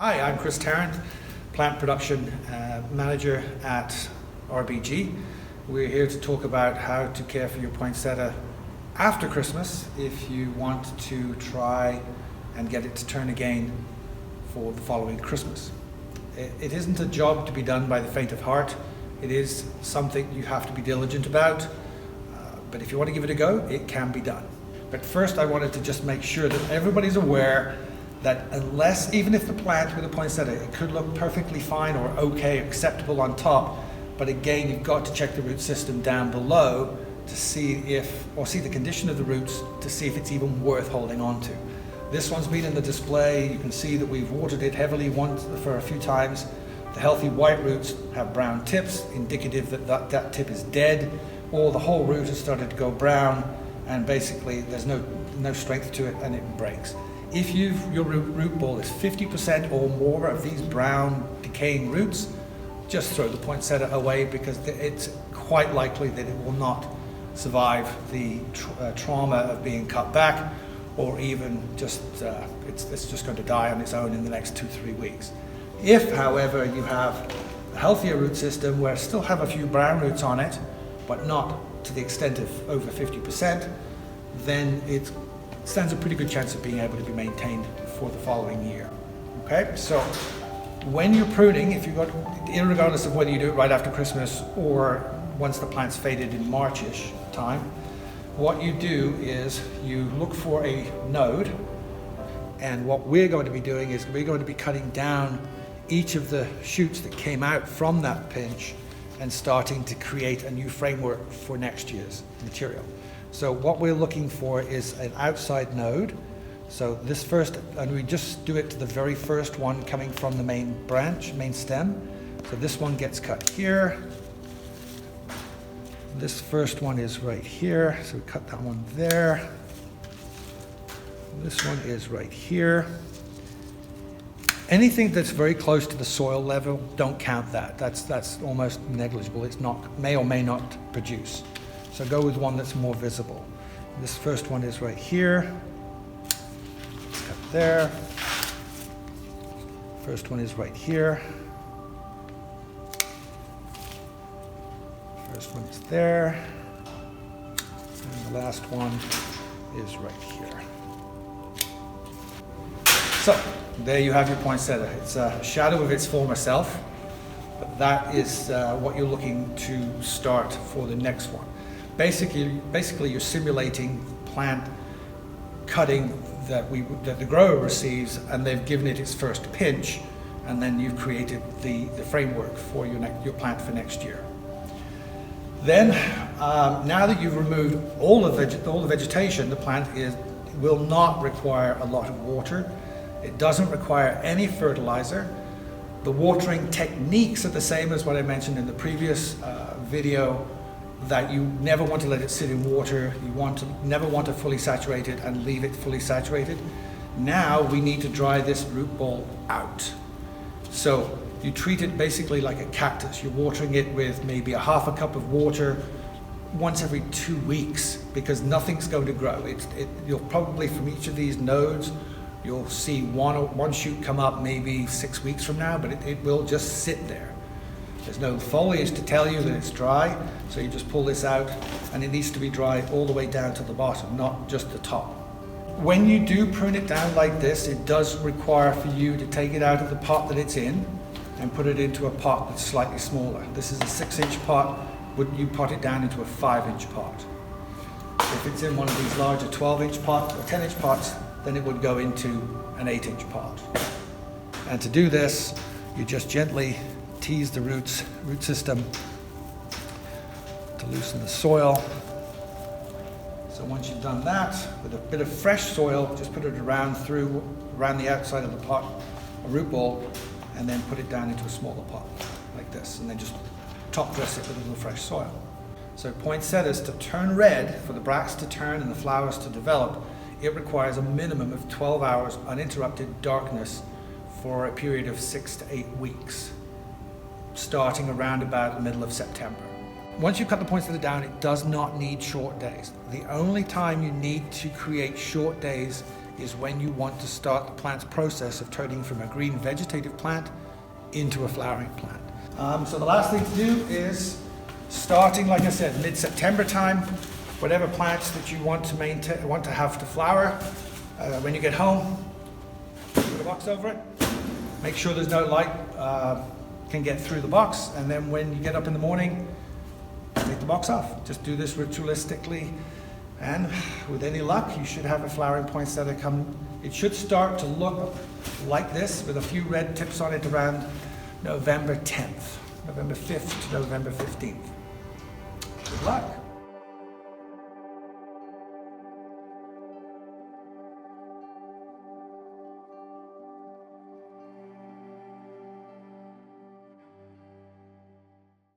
Hi, I'm Chris Tarrant, Plant Production Manager at RBG. We're here to talk about how to care for your poinsettia after Christmas if you want to try and get it to turn again for the following Christmas. It isn't a job to be done by the faint of heart. It is something you have to be diligent about, but if you want to give it a go, it can be done. But first I wanted to just make sure that everybody's aware that unless, even if the plant with a poinsettia, it could look perfectly fine or okay, acceptable on top, but again, you've got to check the root system down below to see the condition of the roots to see if it's even worth holding on to. This one's been in the display. You can see that we've watered it heavily for a few times. The healthy white roots have brown tips, indicative that tip is dead, or the whole root has started to go brown, and basically there's no strength to it and it breaks. If your root ball is 50% or more of these brown decaying roots, just throw the poinsettia away because it's quite likely that it will not survive the trauma of being cut back, or even just it's just going to die on its own in the next 2-3 weeks. If, however, you have a healthier root system where still have a few brown roots on it, but not to the extent of over 50%, then it stands a pretty good chance of being able to be maintained for the following year. Okay, so when you're pruning, irregardless of whether you do it right after Christmas or once the plant's faded in March-ish time, what you do is you look for a node, and what we're going to be doing is we're going to be cutting down each of the shoots that came out from that pinch and starting to create a new framework for next year's material. So what we're looking for is an outside node. So this first, and we just do it to the very first one coming from the main branch, main stem. So this one gets cut here. This first one is right here, so we cut that one there. This one is right here. Anything that's very close to the soil level, don't count that. That's almost negligible. It's may or may not produce. So go with one that's more visible. This first one is right here. It's cut there. First one is right here. First one is there. And the last one is right here. So there you have your poinsettia. It's a shadow of its former self, but that is what you're looking to start for the next one. Basically, you're simulating plant cutting that the grower receives, and they've given it its first pinch, and then you've created the framework for your plant for next year. Then, now that you've removed all the vegetation, the plant will not require a lot of water. It doesn't require any fertilizer. The watering techniques are the same as what I mentioned in the previous video, that you never want to let it sit in water. You never want to fully saturate it and leave it fully saturated. Now we need to dry this root ball out. So you treat it basically like a cactus. You're watering it with maybe ½ a cup of water once every 2 weeks, because nothing's going to grow. You'll probably, from each of these nodes, you'll see one shoot come up maybe 6 weeks from now, but it will just sit there. There's no foliage to tell you that it's dry, so you just pull this out, and it needs to be dry all the way down to the bottom, not just the top. When you do prune it down like this, it does require for you to take it out of the pot that it's in and put it into a pot that's slightly smaller. This is a 6-inch pot. Would you pot it down into a 5-inch pot? If it's in one of these larger 12-inch pots or 10-inch pots, then it would go into an 8-inch pot. And to do this, you just gently tease the root system to loosen the soil. So once you've done that, with a bit of fresh soil, just put it around the outside of the pot, a root ball, and then put it down into a smaller pot like this, and then just top dress it with a little fresh soil. So poinsettias, to turn red, for the bracts to turn and the flowers to develop, it requires a minimum of 12 hours uninterrupted darkness for a period of 6 to 8 weeks, starting around about the middle of September. Once you cut the poinsettia down, it does not need short days. The only time you need to create short days is when you want to start the plant's process of turning from a green vegetative plant into a flowering plant. So the last thing to do is, starting, like I said, mid-September time, whatever plants that you want to have to flower, when you get home, put a box over it. Make sure there's no light can get through the box, and then when you get up in the morning, take the box off. Just do this ritualistically, and with any luck, you should have a flowering poinsettia come. It should start to look like this with a few red tips on it around November 10th, November 5th to November 15th. Good luck.